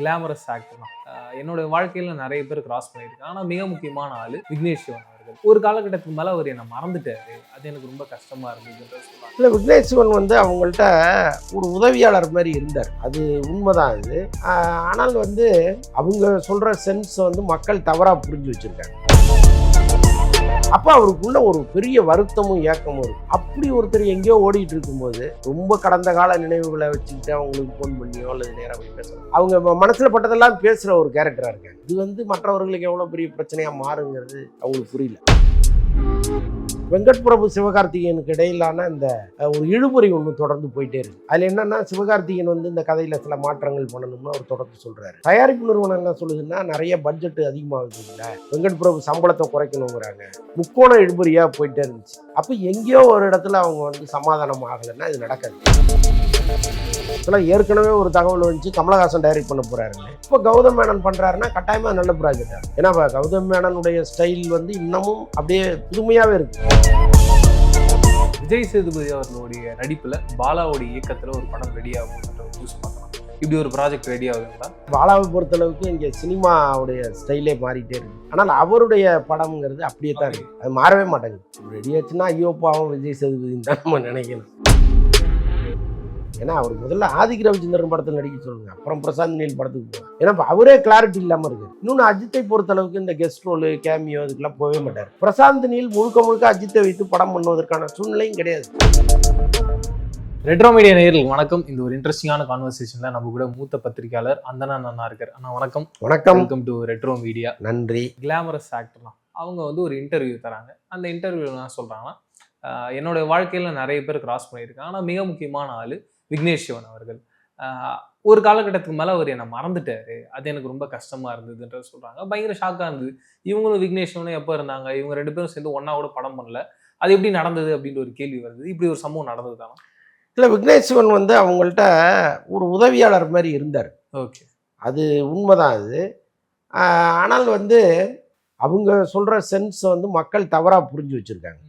Glamorous actor தான். என்னோட வாழ்க்கையில நிறைய பேர் கிராஸ் பண்ணியிருக்கேன். ஆனா மிக முக்கியமான ஆளு விக்னேஷ் சிவன் அவர்கள். ஒரு காலகட்டத்துக்கு மேல அவர் என்ன மறந்துட்டாரு. அது எனக்கு ரொம்ப கஷ்டமா இருந்ததுன்னு சொல்லலாம். இல்லை, விக்னேஷ் சிவன் வந்து அவங்கள்ட்ட ஒரு உதவியாளர் மாதிரி இருந்தார். அது உண்மைதான். அது ஆனால் வந்து அவங்க சொல்ற சென்ஸ் வந்து மக்கள் தவறா புரிஞ்சு வச்சிருக்காங்க. அப்போ அவருக்குள்ள ஒரு பெரிய வருத்தமும் ஏக்கமும் இருக்கும். அப்படி ஒருத்தர் எங்கேயோ ஓடிட்டு இருக்கும்போது ரொம்ப கடந்த கால நினைவுகளை வச்சுக்கிட்டு அவங்களுக்கு ஃபோன் பண்ணியோ அல்லது நேராக போய் பேசலாம். அவங்க மனசுல பட்டதெல்லாம் பேசுற ஒரு கேரக்டரா இருக்காங்க. இது வந்து மற்றவர்களுக்கு எவ்வளவு பெரிய பிரச்சனையா மாறுங்கிறது அவங்களுக்கு புரியல. வெங்கட் பிரபு சிவகார்த்திகேயனுக்கு இடையிலான இந்த ஒரு இழுபறி ஒன்று தொடர்ந்து போயிட்டே இருக்கு. அதுல என்னன்னா, சிவகார்த்திகேயன் வந்து இந்த கதையில சில மாற்றங்கள் பண்ணணும்னு அவர் தொடர்ந்து சொல்றாரு. தயாரிப்பு நிறுவனம் என்ன சொல்லுதுன்னா, நிறைய பட்ஜெட் அதிகமாகுது, இல்லை வெங்கட் பிரபு சம்பளத்தை குறைக்கணுங்கிறாங்க. முக்கோண இழுபறியா போயிட்டே இருந்துச்சு. அப்ப எங்கேயோ ஒரு இடத்துல அவங்க வந்து சமாதானம் ஆகலைன்னா இது நடக்காது. ஏற்கனவே ஒரு தகவல் வந்துச்சு, கமலஹாசன் டைரக்ட் பண்ண போறாருன்னு. இப்போ கௌதம் மேனன் பண்றாருன்னா கட்டாயமா நல்ல ப்ராஜெக்ட். ஏன்னா கௌதம் மேனனுடைய ஸ்டைல் வந்து இன்னமும் அப்படியே புதுமையாவே இருக்கு. விஜய் சேதுபதி அவர்களுடைய நடிப்புல பாலாவுடைய இயக்கத்துல ஒரு படம் ரெடி ஆகும் நியூஸ் பார்க்கலாம். இப்படி ஒரு ப்ராஜெக்ட் ரெடி ஆகுதுங்களா? பாலாவை பொறுத்தளவுக்கு இங்கே சினிமாவுடைய ஸ்டைலே மாறிட்டே இருக்கு. ஆனால் அவருடைய படம்ங்கிறது அப்படியே தான் இருக்கு. அது மாறவே மாட்டேங்குது. ரெடி ஆச்சுன்னா ஐயோ பாவம் விஜய் சேதுபதினு தான் நம்ம நினைக்கணும். ஏன்னா அவர் முதல்ல ஆதிக் ரவிச்சந்திரன் படத்தில் நடிக்க சொல்லுங்க, அப்புறம் பிரசாந்த் நீல் படத்துக்கு போவார். ஏன்னா அவரே கிளாரிட்டி இல்லாமல் இருக்கு. இன்னொன்று, அஜித்தை பொறுத்தளவுக்கு இந்த கெஸ்ட் ரோலு கேமியோ அதுக்கெல்லாம் போகவே மாட்டார். பிரசாந்த் நீல் முழுக்க அஜித்தை வைத்து படம் பண்ணுவதற்கான சூழ்நிலையும் கிடையாது. ரெட்ரோ மீடியா நேயர்களுக்கு வணக்கம். இந்த ஒரு இன்ட்ரெஸ்டிங்கான கான்வர்சேஷன்ல நம்ம கூட மூத்த பத்திரிகையாளர் அந்தனா அண்ணா இருக்கார். அண்ணா வணக்கம். வணக்கம். Welcome to retro media. நன்றி. கிளாமரஸ் ஆக்டர் தான். அவங்க வந்து ஒரு இன்டர்வியூ தராங்க. அந்த இன்டர்வியூல என்ன சொல்றாங்கன்னா, என்னோட வாழ்க்கையில நிறைய பேர் கிராஸ் பண்ணியிருக்காங்க. ஆனா மிக முக்கியமான ஆளு விக்னேஷ் சிவன் அவர்கள். ஒரு காலகட்டத்துக்கு மேலே அவர் என்னை மறந்துட்டாரு. அது எனக்கு ரொம்ப கஷ்டமா இருந்ததுன்ற சொல்றாங்க. பயங்கர ஷாக்காக இருந்தது. இவங்களும் விக்னேஷ் சிவனும் எப்போ இருந்தாங்க, இவங்க ரெண்டு பேரும் சேர்ந்து ஒன்னா கூட படம் பண்ணல, அது எப்படி நடந்தது அப்படின்ற ஒரு கேள்வி வருது. இப்படி ஒரு சம்பவம் நடந்தது தானே? இல்லை, விக்னேஷ் சிவன் வந்து அவங்கள்ட்ட ஒரு உதவியாளர் மாதிரி இருந்தார். ஓகே, அது உண்மைதான். அது ஆனால் வந்து அவங்க சொல்ற சென்ஸ் வந்து மக்கள் தவறா புரிஞ்சு வச்சிருக்காங்க.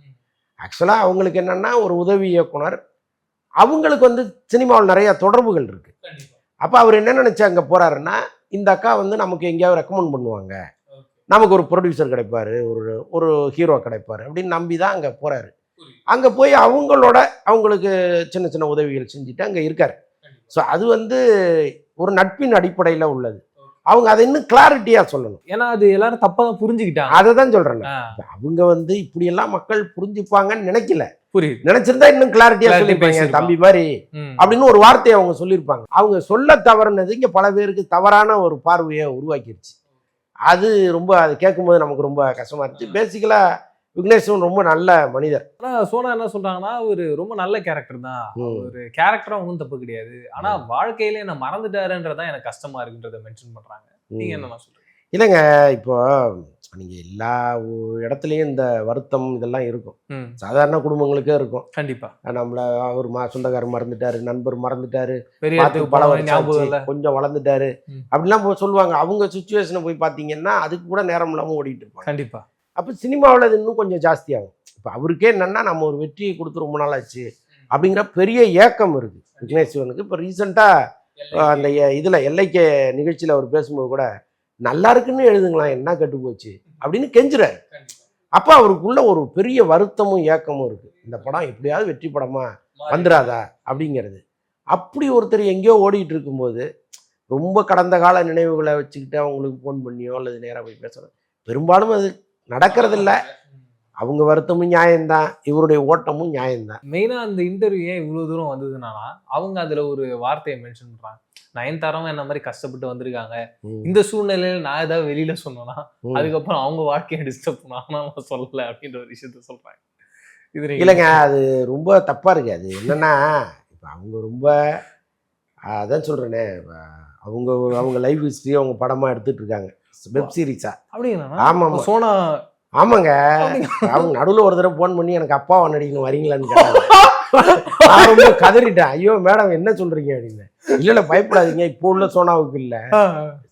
ஆக்சுவலாக அவங்களுக்கு என்னன்னா, ஒரு உதவி இயக்குனர், அவங்களுக்கு வந்து சினிமாவில் நிறைய தொடர்புகள் இருக்கு. அப்போ அவர் என்ன நினைச்சு அங்கே போறாருன்னா, இந்த அக்கா வந்து நமக்கு எங்கேயாவது ரெக்கமெண்ட் பண்ணுவாங்க, நமக்கு ஒரு ப்ரொடியூசர் கிடைப்பாரு, ஒரு ஹீரோ கிடைப்பாரு அப்படின்னு நம்பி தான் அங்கே போறாரு. அங்கே போய் அவங்களுக்கு சின்ன சின்ன உதவிகள் செஞ்சுட்டு அங்கே இருக்காரு. ஸோ அது வந்து ஒரு நட்பின் அடிப்படையில் உள்ளது. அவங்க அதை இன்னும் கிளாரிட்டியா சொல்லணும். ஏன்னா அது எல்லாரும் தப்பா தான் புரிஞ்சுக்கிட்டாங்க. அதை தான் சொல்றேன். அவங்க வந்து இப்படியெல்லாம் மக்கள் புரிஞ்சுப்பாங்கன்னு நினைக்கல. புரியுது. நினைச்சிருந்தா இன்னும் கிளாரிட்டியா சொல்லிருப்பாங்க, தம்பி மாதிரி அப்படின்னு ஒரு வார்த்தையை அவங்க சொல்லியிருப்பாங்க. அவங்க சொல்ல தவறுனது இங்க பல பேருக்கு தவறான ஒரு பார்வையை உருவாக்கிடுச்சு. அது ரொம்ப, அது கேட்கும்போது நமக்கு ரொம்ப கஷ்டமா இருந்துச்சு. பேசிக்கலா விக்னேஷன் ரொம்ப நல்ல மனிதர். ஆனா சோனா என்ன சொல்றாங்கன்னா, ஒரு ரொம்ப நல்ல கேரக்டர் தான், ஒரு கேரக்டரா ஒன்றும் தப்பு கிடையாது. ஆனா வாழ்க்கையில என்ன மறந்துட்டாருன்றதான் எனக்கு கஷ்டமா இருக்குன்றத மென்ஷன் பண்றாங்க. நீங்க என்ன சொல்றீங்க? இல்லைங்க, இப்போ நீங்க எல்லா இடத்துலயும் இந்த வருத்தம் இதெல்லாம் இருக்கும். சாதாரண குடும்பங்களுக்கே இருக்கும். கண்டிப்பா. நம்மள ஒரு சொந்தக்காரர் மறந்துட்டாரு, நண்பர் மறந்துட்டாரு, பல கொஞ்சம் வளர்ந்துட்டாரு அப்படிலாம் சொல்லுவாங்க. அவங்க சுச்சுவேஷனை போய் பாத்தீங்கன்னா அதுக்கு கூட நேரம் இல்லாம ஓடிட்டு இருப்பாங்க. கண்டிப்பா. அப்போ சினிமாவில் அது இன்னும் கொஞ்சம் ஜாஸ்தியாகும். இப்போ அவருக்கே என்னன்னா, நம்ம ஒரு வெற்றியை கொடுத்து ரொம்ப நாள் ஆச்சு அப்படிங்கிற பெரிய ஏக்கம் இருக்கு விக்னேஷ் சிவனுக்கு. இப்போ ரீசெண்டாக அந்த இதில் எல்லைக்கே நிகழ்ச்சியில் அவர் பேசும்போது கூட, நல்லா இருக்குன்னு எழுதுங்களா, என்ன கெட்டு போச்சு அப்படின்னு கெஞ்சுறாரு. அப்போ அவருக்குள்ள ஒரு பெரிய வருத்தமும் ஏக்கமும் இருக்கு. இந்த படம் எப்படியாவது வெற்றி படமா வந்துடாதா அப்படிங்கிறது. அப்படி ஒருத்தர் எங்கேயோ ஓடிட்டு இருக்கும்போது ரொம்ப கடந்த கால நினைவுகளை வச்சுக்கிட்டு அவங்களுக்கு ஃபோன் பண்ணியோ அல்லது நேராக போய் பேசுறது பெரும்பாலும் அது நடக்கிறது இல்லை. அவங்க வருத்தமும் நியாயம்தான், இவருடைய ஓட்டமும் நியாயம்தான். மெயினா அந்த இன்டர்வியூ ஏன் இவ்வளவு தூரம் வந்ததுன்னா, அவங்க அதுல ஒரு வார்த்தையை மென்ஷன் பண்றாங்க. நயன்தாராவும் என்ன மாதிரி கஷ்டப்பட்டு வந்திருக்காங்க, இந்த சூழ்நிலையில நான் ஏதாவது வெளியில சொன்னோன்னா அதுக்கப்புறம் அவங்க வாழ்க்கையை டிஸ்டர்ப் பண்ணா நான் சொல்லல அப்படின்ற ஒரு விஷயத்த சொல்றாங்க. இது இல்லைங்க, அது ரொம்ப தப்பா இருக்கு. அது என்னன்னா, இப்ப அவங்க ரொம்ப அதான் சொல்றேனே, அவங்க லைஃப் ஹிஸ்டரி அவங்க படமா எடுத்துட்டு இருக்காங்க, வெப் சீரிஸா. ஆமா சோனா. ஆமாங்க, அவங்க நடுவில் ஒரு தடவை ஃபோன் பண்ணி எனக்கு அப்பாவை நடிக்கணும் வரீங்களான்னு கேட்டாங்க. நான் ரொம்ப கதறிட்டேன். ஐயோ மேடம் என்ன சொல்றீங்க அப்படின்னு. இல்ல பயப்படாதீங்க, இப்போ உள்ள சோனாவுக்கு இல்ல,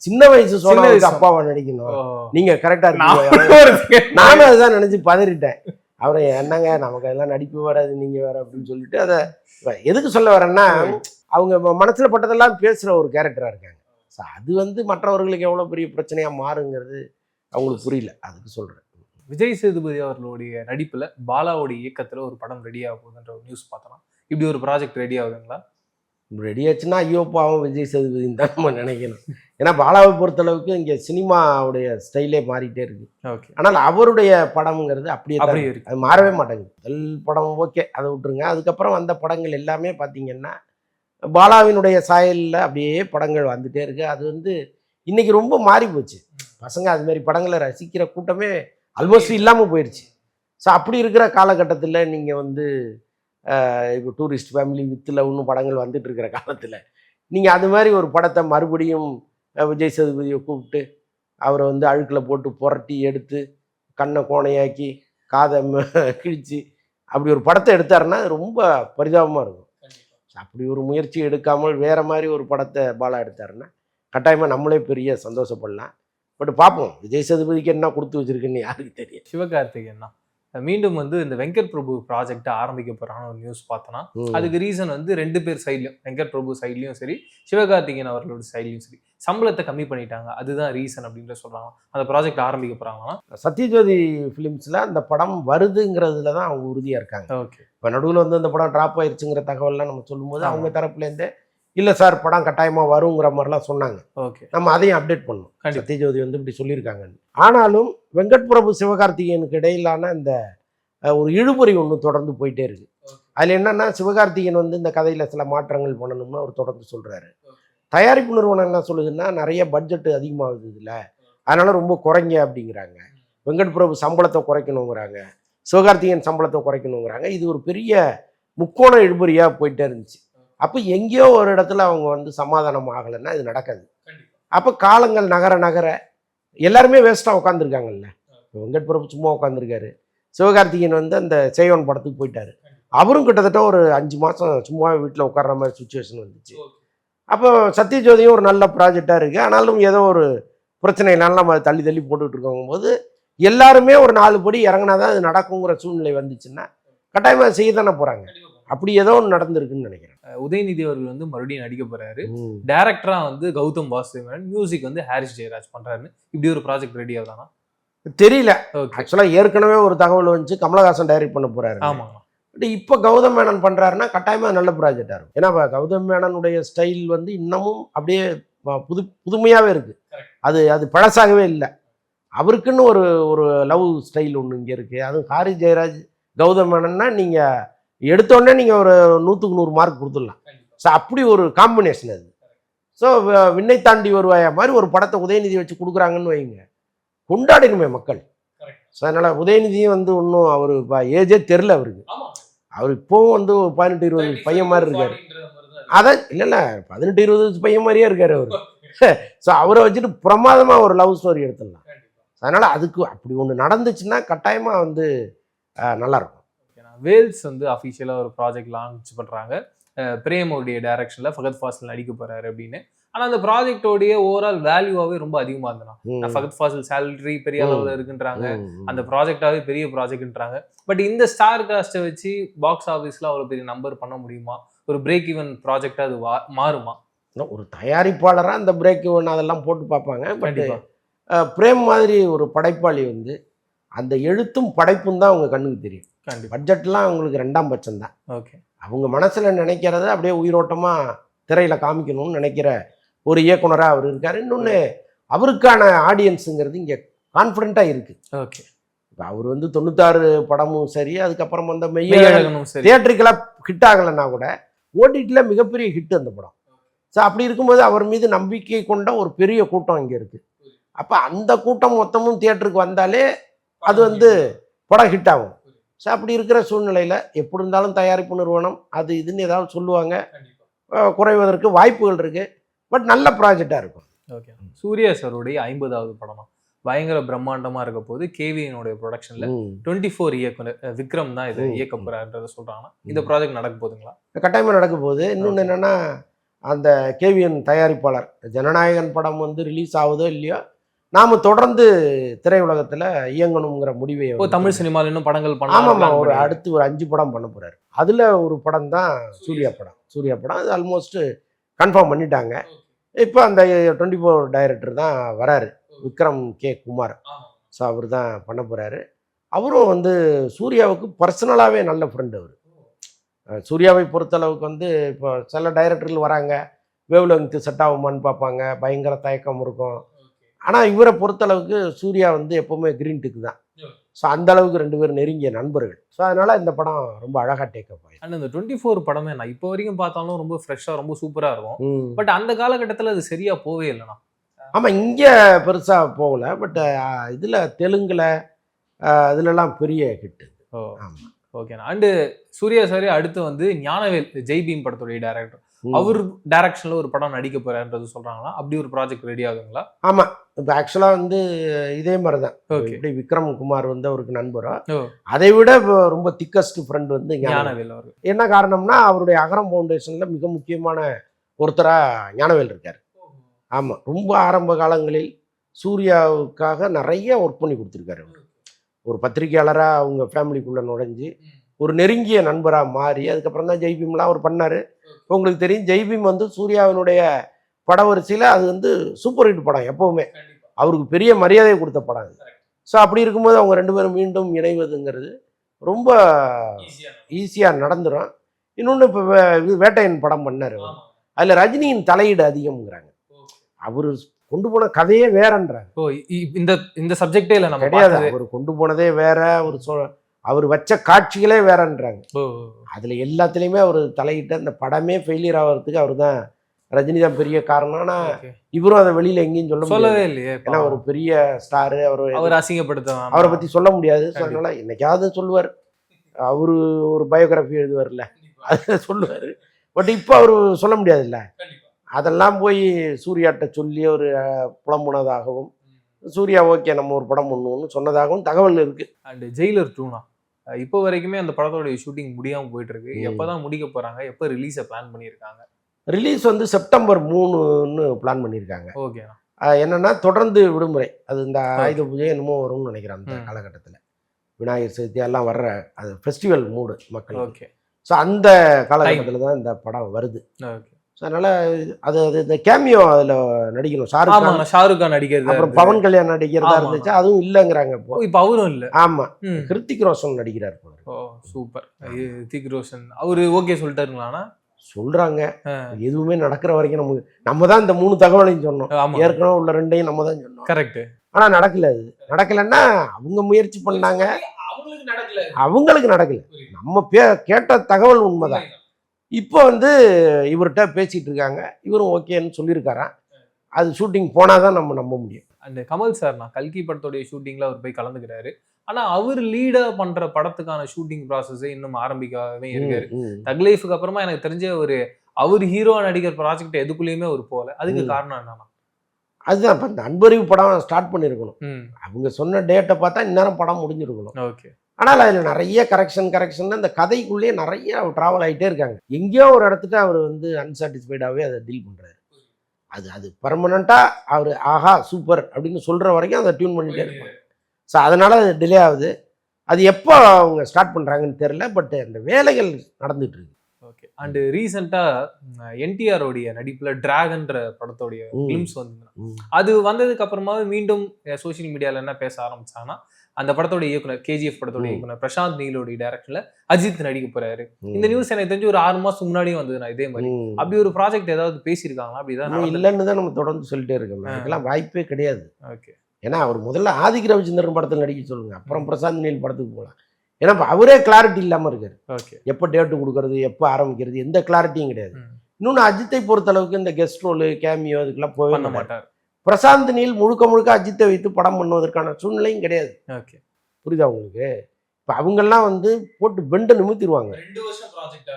சின்ன வயசு சோனாவுக்கு அப்பாவை நடிக்கணும், நீங்க கரெக்டா இருக்கீங்க. நானும் அதுதான் நினைச்சு பதறிட்டேன். அவரை என்னங்க நமக்கு அதெல்லாம் நடிப்பு வராது, நீங்க வேற அப்படின்னு சொல்லிட்டு. அதை எதுக்கு சொல்ல வரேன்னா, அவங்க மனசுல பட்டதெல்லாம் பேசுற ஒரு கேரக்டரா இருக்காங்க. ஸோ அது வந்து மற்றவர்களுக்கு எவ்வளோ பெரிய பிரச்சனையாக மாறுங்கிறது அவங்களுக்கு புரியல, அதுக்கு சொல்கிறேன். விஜய் சேதுபதி அவர்களுடைய நடிப்புல பாலாவுடைய இயக்கத்துல ஒரு படம் ரெடி ஆக போகுதுன்ற ஒரு நியூஸ் பார்த்தோம். இப்படி ஒரு ப்ராஜெக்ட் ரெடி ஆகுதுங்களா? ரெடி ஆச்சுன்னா ஐயோ பாவம் விஜய் சேதுபதினு தான் நம்ம நினைக்கணும். ஏன்னா பாலாவை பொறுத்தளவுக்கு இங்கே சினிமாவுடைய ஸ்டைலே மாறிட்டே இருக்கு. ஓகே. ஆனால் அவருடைய படம்ங்கிறது அப்படியே அப்படியே இருக்கு. அது மாறவே மாட்டேங்குது. முதல் படம் ஓகே, அதை விட்டுருங்க. அதுக்கப்புறம் வந்த படங்கள் எல்லாமே பார்த்தீங்கன்னா பாலாவினுடைய சாயலில் அப்படியே படங்கள் வந்துட்டே இருக்கு. அது வந்து இன்னைக்கு ரொம்ப மாறி போச்சு. பசங்க அது மாதிரி படங்களை ரசிக்கிற கூட்டமே ஆல்மோஸ்ட் இல்லாமல் போயிடுச்சு. ஸோ அப்படி இருக்கிற காலகட்டத்தில் நீங்கள் வந்து இப்போ டூரிஸ்ட் ஃபேமிலி வித்தில் இன்னும் படங்கள் வந்துட்டு இருக்கிற காலத்தில் நீங்கள் அது மாதிரி ஒரு படத்தை மறுபடியும் விஜய் சேதுபதியை கூப்பிட்டு அவரை வந்து அழுக்கில் போட்டு புரட்டி எடுத்து கண்ணை கோணையாக்கி காதை கிழிச்சு அப்படி ஒரு படத்தை எடுத்தாருன்னா அது ரொம்ப பரிதாபமாக இருக்கும். அப்படி ஒரு முயற்சி எடுக்காமல் வேறு மாதிரி ஒரு படத்தை பாலா எடுத்தாருன்னா கட்டாயமாக நம்மளே பெரிய சந்தோஷப்படலாம். பட் பார்ப்போம் விஜய் சேதுபதிக்கு என்ன கொடுத்து வச்சிருக்குன்னு யாருக்கு தெரியும். சிவகார்த்திகேயன் தான் மீண்டும் வந்து இந்த வெங்கட் பிரபு ப்ராஜெக்ட் ஆரம்பிக்க போறான்னு ஒரு நியூஸ் பார்த்தோன்னா அதுக்கு ரீசன் வந்து 2 பேர் சைட்லையும், வெங்கட் பிரபு சைட்லையும் சரி சிவகார்த்திகேயன் அவர்களோட சைட்லையும் சரி சம்பளத்தை கம்மி பண்ணிட்டாங்க, அதுதான் ரீசன் அப்படின்னு சொல்றாங்க. அந்த ப்ராஜெக்ட் ஆரம்பிக்க போறாங்கன்னா சத்யஜோதி ஃபிலிம்ஸில் அந்த படம் வருதுங்கிறதுல தான் அவங்க உறுதியாக இருக்காங்க. ஓகே. இப்போ நடுவில் வந்து அந்த படம் ட்ராப் ஆயிடுச்சுங்கிற தகவல்லாம் நம்ம சொல்லும்போது அவங்க தரப்புலேருந்தே இல்லை சார் படம் கட்டாயமாக வருங்கிற மாதிரிலாம் சொன்னாங்க. ஓகே. நம்ம அதையும் அப்டேட் பண்ணோம். சத்யஜோதி வந்து இப்படி சொல்லியிருக்காங்கன்னு. ஆனாலும் வெங்கட் பிரபு சிவகார்த்திகேயனுக்கு இடையிலான இந்த ஒரு இழுபறி ஒன்று தொடர்ந்து போயிட்டே இருக்கு. அதில் என்னன்னா சிவகார்த்திகேயன் வந்து இந்த கதையில் சில மாற்றங்கள் பண்ணணும்னு அவர் தொடர்ந்து சொல்கிறாரு. தயாரிப்பு நிறுவனம் என்ன சொல்லுதுன்னா நிறைய பட்ஜெட் அதிகமாகுது இதில், அதனால ரொம்ப குறைங்க அப்படிங்கிறாங்க. வெங்கட் பிரபு சம்பளத்தை குறைக்கணுங்கிறாங்க, சிவகார்த்திகேயன் சம்பளத்தை குறைக்கணுங்கிறாங்க. இது ஒரு பெரிய முக்கோண இழுபறியாக போயிட்டே இருந்துச்சு. அப்போ எங்கேயோ ஒரு இடத்துல அவங்க வந்து சமாதானம் ஆகலைன்னா இது நடக்காது. அப்போ காலங்கள் நகர நகர எல்லாருமே வேஸ்ட்டாக உட்காந்துருக்காங்கல்ல. வெங்கட் பிரபு சும்மா உட்காந்துருக்காரு, சிவகார்த்திகேயன் வந்து அந்த சேவன் படத்துக்கு போயிட்டாரு, அவரும் கிட்டத்தட்ட ஒரு 5 மாதம் சும்மா வீட்டில் உட்கார்ற மாதிரி சுச்சுவேஷன் வந்துச்சு. அப்போ சத்யஜோதியும் ஒரு நல்ல ப்ராஜெக்டாக இருக்குது, ஆனாலும் ஏதோ ஒரு பிரச்சனைனால நம்ம தள்ளி தள்ளி போட்டுக்கிட்டு இருக்கோங்கும் போது எல்லாருமே ஒரு 4 படி இறங்கினா தான் அது நடக்குங்கிற சூழ்நிலை வந்துச்சுன்னா கட்டாயமாக செய்ய தானே போகிறாங்க. அப்படி ஏதோ ஒன்று நடந்திருக்குன்னு நினைக்கிறேன். உதயநிதி அவர்கள் வந்து மறுபடியும் நடிக்க போறாரு. டைரக்டரா வந்து கௌதம் வாசுதேவன், மியூசிக் வந்து ஹாரிஸ் ஜெயராஜ் பண்றாரு. இப்படி ஒரு ப்ராஜெக்ட் ரெடி ஆகுதானா தெரியல. ஆக்சுவலாக ஏற்கனவே ஒரு தகவல் வந்துச்சு கமலஹாசன் டைரக்ட் பண்ண போறாரு. ஆமாம். பட் இப்போ கௌதம் மேனன் பண்றாருன்னா கட்டாயமாக நல்ல ப்ராஜெக்டாக இருக்கும். ஏன்னா கௌதம் மேனனுடைய ஸ்டைல் வந்து இன்னமும் அப்படியே புதுமையாகவே இருக்கு. அது பழசாகவே இல்லை. அவருக்குன்னு ஒரு லவ் ஸ்டைல் ஒன்று இங்கே இருக்கு. அதுவும் ஹாரிஸ் ஜெயராஜ் கௌதம் மேனன்னா நீங்கள் எடுத்தோடனே நீங்கள் ஒரு 100க்கு 100 மார்க் கொடுத்துடலாம். ஸோ அப்படி ஒரு காம்பினேஷன் அது. ஸோ விண்ணை தாண்டி வருவாயா மாதிரி ஒரு படத்தை உதயநிதி வச்சு கொடுக்குறாங்கன்னு வைங்க, கொண்டாடினுமே மக்கள். ஸோ அதனால் உதயநிதியும் வந்து இன்னும் அவர் ஏஜே தெரில அவருக்கு. அவர் இப்போவும் வந்து 18-20 பையன் மாதிரி இருக்காரு. அதான் இல்லை 18-20 பையன் மாதிரியே இருக்காரு அவர். ஸோ அவரை வச்சுட்டு பிரமாதமாக ஒரு லவ் ஸ்டோரி எடுத்துடலாம். அதனால் அதுக்கு அப்படி ஒன்று நடந்துச்சுன்னா கட்டாயமாக வந்து நல்லாயிருக்கும். வேல்ஸ் வந்து அஃபிஷியலாக ஒரு ப்ராஜெக்ட் லான்ச் பண்ணுறாங்க. பிரேமோடைய டைரக்ஷனில் ஃபகத் ஃபாசில் நடிக்க போகிறாரு அப்படின்னு. ஆனால் அந்த ப்ராஜெக்டோடைய ஓவரால் வேல்யூவாகவே ரொம்ப அதிகமாக இருந்தனா. ஃபகத் ஃபாசில் சேலரி பெரிய அளவில் இருக்குன்றாங்க, அந்த ப்ராஜெக்டாகவே பெரிய ப்ராஜெக்ட்ன்றாங்க. பட் இந்த ஸ்டார் காஸ்ட்டை வச்சு பாக்ஸ் ஆஃபீஸில் அவ்வளோ பெரிய நம்பர் பண்ண முடியுமா? ஒரு பிரேக் ஈவன் ப்ராஜெக்டாக அது மாறுமா? ஒரு தயாரிப்பாளராக அந்த பிரேக் ஈவன் அதெல்லாம் போட்டு பார்ப்பாங்க. பட் பிரேம் மாதிரி ஒரு படைப்பாளி வந்து அந்த எழுத்தும் படைப்பும் தான் அவங்க கண்ணுக்கு தெரியும். பட்ஜெட்லாம் அவங்களுக்கு 2ஆம் பட்சம் தான். ஓகே. அவங்க மனசில் நினைக்கிறத அப்படியே உயிரோட்டமாக திரையில் காமிக்கணும்னு நினைக்கிற ஒரு இயக்குனராக அவர் இருக்கார். இன்னொன்று அவருக்கான ஆடியன்ஸுங்கிறது இங்கே கான்ஃபிடென்ட்டாக இருக்குது. ஓகே. இப்போ அவர் வந்து 96 படமும் சரி, அதுக்கப்புறம் அந்த மெய்யழகனும் சரி தியேட்டருக்கெல்லாம் ஹிட் ஆகலைன்னா கூட ஓடிடியில் மிகப்பெரிய ஹிட் அந்த படம். ஸோ அப்படி இருக்கும்போது அவர் மீது நம்பிக்கை கொண்ட ஒரு பெரிய கூட்டம் இங்கே இருக்குது. அப்போ அந்த கூட்டம் மொத்தமும் தியேட்டருக்கு வந்தாலே அது வந்து படம் ஹிட் ஆகும். ஸோ அப்படி இருக்கிற சூழ்நிலையில் எப்படி இருந்தாலும் தயாரிப்பு நிறுவனம் அது இதுன்னு ஏதாவது சொல்லுவாங்க, குறைவதற்கு வாய்ப்புகள் இருக்குது. பட் நல்ல ப்ராஜெக்டாக இருக்கும். ஓகே. சூர்யா சாருடைய 50வது படமா பயங்கர பிரம்மாண்டமாக இருக்க போது கேவிஎனுடைய ப்ரொடக்ஷனில் 24 இயக்குனர் விக்ரம் தான் இதை இயக்க போகிறாருன்றதை சொல்கிறாங்கன்னா இந்த ப்ராஜெக்ட் நடக்க போகுதுங்களா? கட்டாயமாக நடக்க போகுது. இன்னொன்று என்னென்னா அந்த கேவிஎன் தயாரிப்பாளர் ஜனநாயகன் படம் வந்து ரிலீஸ் ஆகுதோ இல்லையோ நாம தொடர்ந்து திரையுலகத்தில் இயங்கணுங்கிற முடிவை தமிழ் சினிமாவில் இன்னும் படங்கள் ஆமாம் ஒரு அடுத்து ஒரு 5 படம் பண்ண போகிறாரு. அதில் ஒரு படம் தான் சூர்யா படம். அது ஆல்மோஸ்ட் கன்ஃபார்ம் பண்ணிட்டாங்க. இப்போ அந்த 24 டைரக்டர் தான் வராரு, விக்ரம் கே குமார். ஸோ அவர் தான் பண்ண போகிறாரு. அவரும் வந்து சூர்யாவுக்கு பர்சனலாகவே நல்ல ஃப்ரெண்டு அவர். சூர்யாவை பொறுத்தளவுக்கு வந்து இப்போ சில டைரக்டர்கள் வராங்க, வேவ் லெங்த் செட் ஆகுமான்னு பார்ப்பாங்க, பயங்கர தயக்கம் இருக்கும். ஆனால் இவரை பொறுத்தளவுக்கு சூர்யா வந்து எப்போவுமே கிரீன் டிக்கு தான். ஸோ அந்த அளவுக்கு 2 பேரும் நெருங்கிய நண்பர்கள். ஸோ அதனால இந்த படம் ரொம்ப அழகாக டேக்கப் ஆகிடும். அண்ட் இந்த 24 படமே நான் இப்போ வரைக்கும் பார்த்தாலும் ரொம்ப ஃப்ரெஷ்ஷாக ரொம்ப சூப்பராக இருக்கும். ம். பட் அந்த காலகட்டத்தில் அது சரியா போவே இல்லைண்ணா. ஆமாம், இங்கே பெருசாக போகல. பட் இதில் தெலுங்கில் இதுலலாம் பெரிய ஹிட்டு. ஓ ஆமாம். ஓகேண்ணா. அண்டு சூர்யா சாரே அடுத்து வந்து ஞானவேல் ஜெய் பீம் படத்துடைய டைரக்டர், அவர் டைரக்ஷன்ல ஒரு படம் நடிக்க போறாருன்றது சொல்றாங்களா? அப்படி ஒரு ப்ராஜெக்ட் ரெடி ஆகுங்களா? ஆமாம், இப்போ ஆக்சுவலாக வந்து இதே மாதிரி தான். ஓகே. இப்படி விக்ரம் குமார் வந்து அவருக்கு நண்பரோ, ஓ அதை விட இப்போ ரொம்ப திக்கஸ்ட் ஃப்ரெண்ட் வந்து ஞானவேல். ஞானவேல் அவர்கள். என்ன காரணம்னா அவருடைய அகரம் ஃபவுண்டேஷனில் மிக முக்கியமான ஒருத்தராக ஞானவேல் இருக்கார். ஆமாம், ரொம்ப ஆரம்ப காலங்களில் சூர்யாவுக்காக நிறைய ஒர்க் பண்ணி கொடுத்துருக்காரு. ஒரு பத்திரிகையாளராக அவங்க ஃபேமிலிக்குள்ளே நுழைஞ்சு ஒரு நெருங்கிய நண்பராக மாறி அதுக்கப்புறம் தான் ஜெய்பீம்லாம் அவர் பண்ணார். உங்களுக்கு தெரியும், ஜெய்பீம் வந்து சூர்யாவினுடைய பட வரிசையில் அது வந்து சூப்பர் ஹிட் படம், எப்போவுமே அவருக்கு பெரிய மரியாதையை கொடுத்த படம் அது. ஸோ அப்படி இருக்கும்போது அவங்க 2 பேரும் மீண்டும் இணைவதுங்கிறது ரொம்ப ஈஸியாக நடந்துடும். இன்னொன்று இப்போ வேட்டையன் படம் பண்ணார், அதில் ரஜினியின் தலையீடு அதிகம்ங்கிறாங்க. அவர் கொண்டு போன கதையே வேறன்றாங்க. ஓ இந்த இந்த சப்ஜெக்டே இல்லை நம்ம கிடையாது, பார்த்தது. அவர் கொண்டு போனதே வேற, அவர் வச்ச காட்சிகளே வேறன்றாங்க. ஓ அதில் எல்லாத்துலேயுமே அவர் தலையிட்ட அந்த படமே ஃபெயிலியர் ஆகிறதுக்கு அவர் தான், ரஜினி தான் பெரிய காரணம். ஆனால் ஓகே. இவரும் அதை வெளியில் எங்கேயும் சொல்ல முடியாது. சொல்லவே இல்லையே. ஏன்னா ஒரு பெரிய ஸ்டாரு, அவர் அசிங்கப்படுத்த அவரை பற்றி சொல்ல முடியாது. ஸோ அதனால என்னைக்காவது சொல்லுவார், அவரு ஒரு பயோகிராஃபி எழுதுவார்ல, அதை சொல்லுவார். பட் இப்போ அவர் சொல்ல முடியாதுல்ல. அதெல்லாம் போய் சூர்யாட்ட சொல்லி ஒரு புலம்புனதாகவும், சூர்யா ஓகே நம்ம ஒரு படம் பண்ணுவோம்னு சொன்னதாகவும் தகவல் இருக்கு. அண்ட் ஜெயிலர் 2னா இப்போ வரைக்குமே அந்த படத்தோட ஷூட்டிங் முடியாம போயிட்டு இருக்கு. எப்பதான் முடிக்க போறாங்க? எப்போ ரிலீஸை பிளான் பண்ணியிருக்காங்க? ரிலீஸ் வந்து செப்டம்பர் 3ன்னு பிளான் பண்ணியிருக்காங்க. ஓகேண்ணா. என்னன்னா தொடர்ந்து விடுமுறை, அது இந்த ஆயுத பூஜை என்னமோ வரும்னு நினைக்கிறேன் அந்த காலகட்டத்தில். விநாயகர் சதுர்த்தி எல்லாம் வர்ற அது ஃபெஸ்டிவல் மூடு மக்கள். ஓகே. ஸோ அந்த காலகட்டத்தில் தான் இந்த படம் வருது. ஓகே. ஸோ அதனால அது இந்த கேமியோ அதில் நடிக்கணும், ஷாருக் கான் நடிக்கிறது, அப்புறம் பவன் கல்யாண் நடிக்கிறதா இருந்துச்சு, அதுவும் இல்லைங்கிறாங்க இப்போ. இப்போ அவரும் இல்லை. ஆமாம், கிருத்திக் ரோஷன் நடிக்கிறார். ஓ சூப்பர். கிருத்திக் ரோஷன் அவரு ஓகே சொல்லிட்டாருங்களாண்ணா? சொல்றாங்க. எதுவுமே நடக்கிற வரைக்கும் நம்ம தான் இந்த 3 தகவலையும் சொன்னோம். ஏற்கனவே உள்ள 2ஐயும் நம்ம தான் சொன்னோம். கரெக்ட். ஆனா நடக்கல. அது நடக்கலன்னா அவங்க முயற்சி பண்ணாங்க, அவங்களுக்கு நடக்கல. நம்ம கேட்ட தகவல் உண்மைதான். இப்போ வந்து இவர்கிட்ட பேசிட்டு இருக்காங்க, இவரும் ஓகேன்னு சொல்லியிருக்காராம். அது ஷூட்டிங் போனாதான் நம்ம நம்ப முடியும். அந்த கமல் சார் நான் கல்கி படத்தோடைய ஷூட்டிங்ல அவர் போய் கலந்துக்கிறாரு. ஆனா அவர் லீடா பண்ற படத்துக்கான ஷூட்டிங் ப்ராசஸே இன்னும் ஆரம்பிக்காமவே இருக்காரு. தக் லைஃப்க்கு அப்புறமா எனக்கு தெரிஞ்ச அவர் ஹீரோ நடிகர் ப்ராஜெக்ட் எதுக்குள்ளேயுமே அவர் போல. அதுக்கு காரணம் என்னன்னா, அதுதான் இப்போ இந்த அன்பறிவு படம் ஸ்டார்ட் பண்ணியிருக்கணும். அவங்க சொன்ன டேட்டை பார்த்தா இந்நேரம் படம் முடிஞ்சிருக்கணும். ஓகே. ஆனால் அதில் நிறைய கரெக்ஷன் அந்த கதைக்குள்ளேயே நிறைய ட்ராவல் ஆகிட்டே இருக்காங்க. எங்கேயோ ஒரு இடத்துக்கு அவர் வந்து அன்சாட்டிஸ்ஃபைடாகவே அதை டீல் பண்ணுறாரு. அது பர்மனண்ட்டாக அவர் ஆஹா சூப்பர் அப்படின்னு சொல்கிற வரைக்கும் அதை டியூன் பண்ணிகிட்டே இருப்பாங்க. ஸோ அதனால் அது டிலே ஆகுது. அது எப்போ அவங்க ஸ்டார்ட் பண்ணுறாங்கன்னு தெரியல. பட் அந்த வேலைகள் நடந்துட்டு இருக்கு. ஓகே. அண்ட் ரீசெண்டாக என்டிஆரோடைய நடிப்பில் டிராகன்ற படத்தோடைய ஃபிலிம்ஸ் வந்து அது வந்ததுக்கு அப்புறமாவே மீண்டும் சோசியல் மீடியாவில் என்ன பேச ஆரம்பிச்சாங்கன்னா, அந்த படத்தோட இயக்குனர் கேஜிஎஃப் படத்தோட இயக்குனர் பிரசாந்த் நீலோடைய டைரக்ஷன்ல அஜித் நடிக்க போறாரு. இந்த நியூஸ் எனக்கு தெரிஞ்சு ஒரு 6 மாசம் முன்னாடியும் வந்தது. நான் இதே மாதிரி அப்படி ஒரு ப்ராஜெக்ட் ஏதாவது பேசியிருக்காங்களா? அப்படிதான் இல்லைன்னு தான் நம்ம தொடர்ந்து சொல்லிட்டே இருக்கோம். அதுக்கெல்லாம் வாய்ப்பே கிடையாது. ஓகே. ஏன்னா அவர் முதல்ல ஆதிக் ரவிச்சந்திரன் படத்தில் நடிக்க சொல்லுங்க, அப்புறம் பிரசாந்த் நீல் படத்துக்கு போகலாம். ஏன்னா அவரே கிளாரிட்டி இல்லாமல் இருக்காரு. ஓகே. எப்போ டேட்டு கொடுக்கறது, எப்போ ஆரம்பிக்கிறது, எந்த கிளாரிட்டியும் கிடையாது. இன்னொன்று அஜித்தை பொறுத்த அளவுக்கு இந்த கெஸ்ட் ரோலு கேமியோ அதுக்கெல்லாம் போய் பண்ண மாட்டார். பிரசாந்த் நீல் முழுக்க அஜித்தை வைத்து படம் பண்ணுவதற்கான சூழ்நிலையும் கிடையாது. ஓகே. புரியுதா உங்களுக்கு? இப்போ அவங்கெல்லாம் வந்து போட்டு பெண்டை நிமித்திடுவாங்க.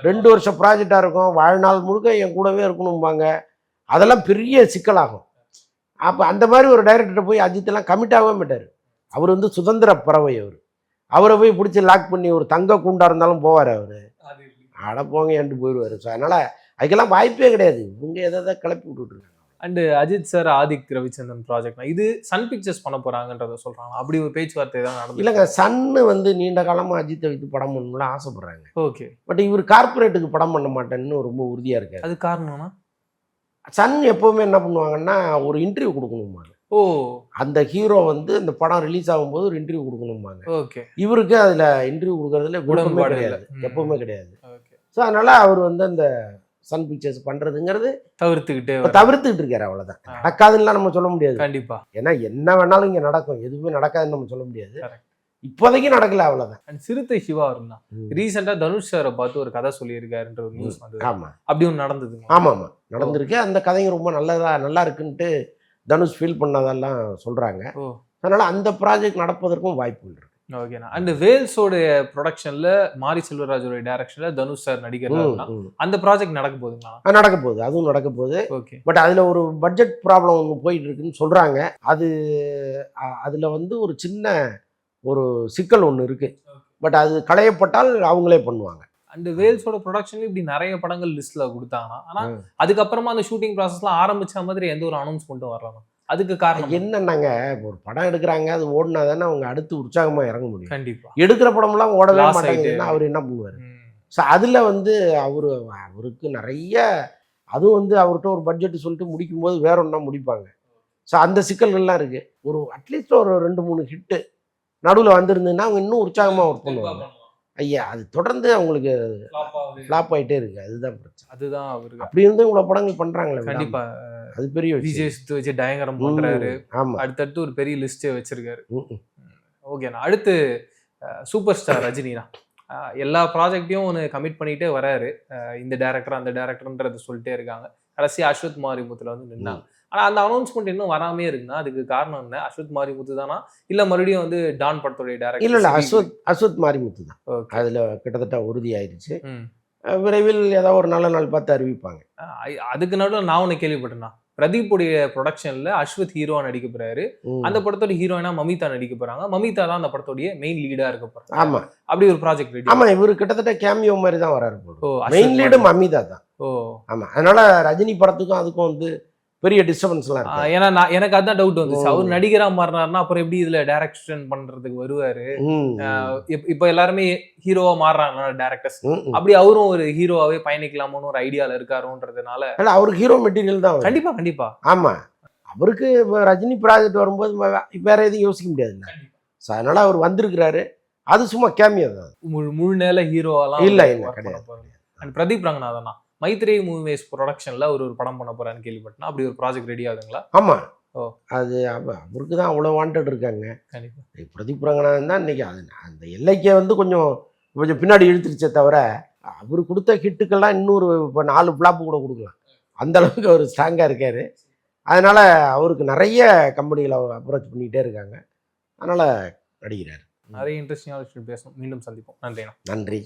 2 வருஷம் ப்ராஜெக்டாக இருக்கும், வாழ்நாள் முழுக்க என் கூடவே இருக்கணும்பாங்க. அதெல்லாம் பெரிய சிக்கலாகும். அப்போ அந்த மாதிரி ஒரு டைரக்டர்கிட்ட போய் அஜித்தெல்லாம் கமிட் ஆகவே மாட்டார். அவர் வந்து சுதந்திர பறவை. அவரை போய் பிடிச்சி லாக் பண்ணி ஒரு தங்க கூண்டா இருந்தாலும் போவார். அவர் அட போங்க என்று போயிடுவார். ஸோ அதனால் அதுக்கெல்லாம் வாய்ப்பே கிடையாது. இவங்க எதை கிளப்பி விட்டுருக்காங்க. And Ajith sir Adhik Ravichandran project இது சன் பிக்சர்ஸ் பண்ண போறாங்கன்றத சொல்றாங்க. அப்படி ஒரு பேச்சுவார்த்தை தான் நடந்து. இல்லைங்க, சன்னு வந்து நீண்ட காலமாக அஜித்தை வைத்து படம் பண்ணணும்னு ஆசைப்படுறாங்க. ஓகே. பட் இவர் கார்பரேட்டுக்கு படம் பண்ண மாட்டேன்னு ரொம்ப உறுதியாக இருக்காரு. அது காரணம்னா சன் எப்போவுமே என்ன பண்ணுவாங்கன்னா ஒரு இன்டர்வியூ கொடுக்கணுமாங்க. ஓ அந்த ஹீரோ வந்து இந்த படம் ரிலீஸ் ஆகும்போது ஒரு இன்டர்வியூ கொடுக்கணுமாங்க. ஓகே. இவருக்கு அதில் இன்டர்வியூ கொடுக்கறதுல விருப்பமே உடன்பாடு இல்ல. கிடையாது, எப்பவுமே கிடையாது. ஓகே. ஸோ அதனால அவர் வந்து அந்த சன் பிக்சர்ஸ் பண்ணுறதுங்கிறது தவிர்த்துக்கிட்டே இப்போ வர. தவிர்த்துக்கிட்டு இருக்காரு, அவ்வளோதான். நடக்காதுன்னா நம்ம சொல்ல முடியாது. கண்டிப்பா. ஏன்னா என்ன வேணாலும் இங்கே நடக்கும், எதுவுமே நடக்காதுன்னு நம்ம சொல்ல முடியாது. Correct. இப்போதைக்கு நடக்கல, அவ்வளோதான். அண்ட் சிறுத்தை சிவா இருந்தா ரீசெண்டா தனுஷ் சாரை பார்த்து ஒரு கதை சொல்லியிருக்காருன்ற ஒரு நியூஸ் வந்தது. ஆமாம் அப்படி ஒன்று நடந்ததுங்க. ஆமாம் நடந்திருக்கு. அந்த கதைங்க ரொம்ப நல்லா இருக்குன்ட்டு தனுஷ் ஃபீல் பண்ணதெல்லாம் சொல்கிறாங்க. ஓ அதனால் அந்த ப்ராஜெக்ட் நடப்பதற்கும் வாய்ப்புகள் இருக்கு. ஓகேண்ணா. அண்ட் வேல்ஸோடைய ப்ரொடக்ஷன்ல மாரி செல்வராஜோட டைரக்ஷன்ல தனுஷ் சார் நடிக்கிறாருன்னா அந்த ப்ராஜெக்ட் நடக்க போகுதுங்களா? நடக்க போகுது, அதுவும் நடக்க போகுது. ஓகே. பட் அதில் ஒரு பட்ஜெட் ப்ராப்ளம் ஒன்று போயிட்டு இருக்குன்னு சொல்கிறாங்க. அது அதில் வந்து ஒரு சின்ன ஒரு சிக்கல் ஒன்று இருக்குது. பட் அது களையப்பட்டால் அவங்களே பண்ணுவாங்க. அண்ட் வேல்ஸோட ப்ரொடக்ஷன்ல இப்படி நிறைய படங்கள் லிஸ்ட்ல கொடுத்தாங்க. ஆனா அதுக்கப்புறமா அந்த ஷூட்டிங் ப்ராசஸ்லாம் ஆரம்பிச்ச மாதிரி எந்த ஒரு அனௌன்ஸ்மெண்ட்டும் வரலாம். அதுக்கு காரணம் என்னன்னாங்க, ஒரு படம் எடுக்கிறாங்க, அது ஓடினா தானே அவங்க அடுத்து உற்சாகமாக இறங்க முடியும். கண்டிப்பா. எடுக்கிற படம்லாம் ஓடவே Loss மாட்டாங்கன்னா அவர் என்ன பண்ணுவார்? ஸோ அதில் வந்து அவருக்கு நிறைய, அதுவும் வந்து அவர்கிட்ட ஒரு பட்ஜெட் சொல்லிட்டு முடிக்கும்போது வேற ஒன்றா முடிப்பாங்க. ஸோ அந்த சிக்கல்கள்லாம் இருக்குது. ஒரு அட்லீஸ்ட் ஒரு 2-3 ஹிட்டு நடுவில் வந்திருந்ததுன்னா அவங்க இன்னும் உற்சாகமாக ஒர்க் பண்ணுவாங்க. ஐயா அது தொடர்ந்து அவங்களுக்கு ஃப்ளாப் ஆகிட்டே இருக்கு, அதுதான் பிரச்சனை. அதுதான் அவருக்கு. அப்படி இருந்து இவ்வளோ படங்கள் பண்ணுறாங்களே, கண்டிப்பா. அது பெரிய விஜய் சுத்து வச்சு டயங்கரம் பண்றாரு. ஆமாம், அடுத்தடுத்து ஒரு பெரிய லிஸ்டே வச்சிருக்காரு. ஓகேண்ணா. அடுத்து சூப்பர் ஸ்டார் ரஜினினா எல்லா ப்ராஜெக்டையும் ஒன்று கமிட் பண்ணிட்டே வராரு. இந்த டேரக்டர் அந்த டேரக்டர்ன்றதை சொல்லிட்டே இருக்காங்க. கடைசி அஸ்வத் மாரிமுத்துல வந்து நின்னாங்க. ஆனால் அந்த அனௌன்ஸ்மெண்ட் இன்னும் வராமே இருக்குன்னா அதுக்கு காரணம் என்ன? அஸ்வத் மாரிமுத்து தானா இல்லை மறுபடியும் வந்து டான் படத்துடைய டேரக்டர்? இல்லை அஸ்வத் மாரிமுத்து தான். அதில் கிட்டத்தட்ட உறுதியாயிருச்சு. விரைவில் ஏதாவது ஒரு நல்ல நாள் பார்த்து அறிவிப்பாங்க. அதுக்கு நடுவில் நான் ஒன்று கேள்விப்பட்டேன்னா, பிரதீப்புடைய ப்ரொடக்ஷன்ல அஸ்வத் ஹீரோவா நடிக்க போறாரு. அந்த படத்தோட ஹீரோயினா மமிதா நடிக்க போறாங்க. மமிதா தான் அந்த படத்தோடைய மெயின் லீடா இருக்க போறாங்க. ஆமா, அப்படி ஒரு ப்ராஜெக்ட் ரெடி. ஆமா, இவரு கிட்டத்தட்ட கேமியோ மாதிரி தான் வராரு. மெயின் லீடு மமிதா தான். ஆமா, அதனால ரஜினி படத்துக்கும் அதுக்கும் வந்து பெரிய டிஸ்டர்பன்ஸ்லாம் இருக்கு. ஏன்னா எனக்கு அதான் டவுட் வந்துச்சு. அவர் நடிகரா மாறினார்னா அப்புறம் எப்படி இதுல டைரக்ஷன் பண்றதுக்கு வருவாரு? இப்ப எல்லாருமே ஹீரோவா மாறுறாங்க டைரக்டர்ஸ். அப்படி அவரும் ஒரு ஹீரோவாவே பயணிக்கலாமோன்னு ஒரு ஐடியால இருக்காருன்றதுனால அவருக்கு ஹீரோ மெட்டீரியல் தான். கண்டிப்பா கண்டிப்பா. ஆமா, அவருக்கு ரஜினி ப்ராஜெக்ட் வரும்போது வேற எதுவும் யோசிக்க முடியாதுல்ல. அதனால அவர் வந்திருக்கிறாரு. அது சும்மா கேமியோ தான். முழு நேர ஹீரோவெல்லாம் இல்ல கிடையாது. அண்ட் பிரதீப் ரங்கநாதனா மைத்ரே மூவிஸ் ப்ரொடக்ஷன்ல ஒரு படம் பண்ண போறான்னு கேள்விப்பட்டேன். அப்படி ஒரு ப்ராஜெக்ட் ரெடி ஆகுதுங்களா? ஆமா, அது அவருக்கு தான் அவ்வளோ வாண்டட் இருக்காங்க. பிரதீப் ரங்கநாதன் தான் இன்னைக்கு அந்த எல்லைக்கே வந்து கொஞ்சம் பின்னாடி இழுத்துருச்சே தவிர அவர் கொடுத்த ஹிட்டுக்கெல்லாம் இன்னொரு இப்போ 4 ஃப்ளாப்பு கூட கொடுக்கலாம். அந்த அளவுக்கு அவர் ஸ்ட்ராங்காக இருக்காரு. அதனால அவருக்கு நிறைய கம்பெனிகளை அப்ரோச் பண்ணிக்கிட்டே இருக்காங்க. அதனால நடிக்கிறார். நிறைய இன்ட்ரெஸ்டிங்கான விஷயம் பேசணும். மீண்டும் சந்திப்போம். நன்றிண்ணா. நன்றி.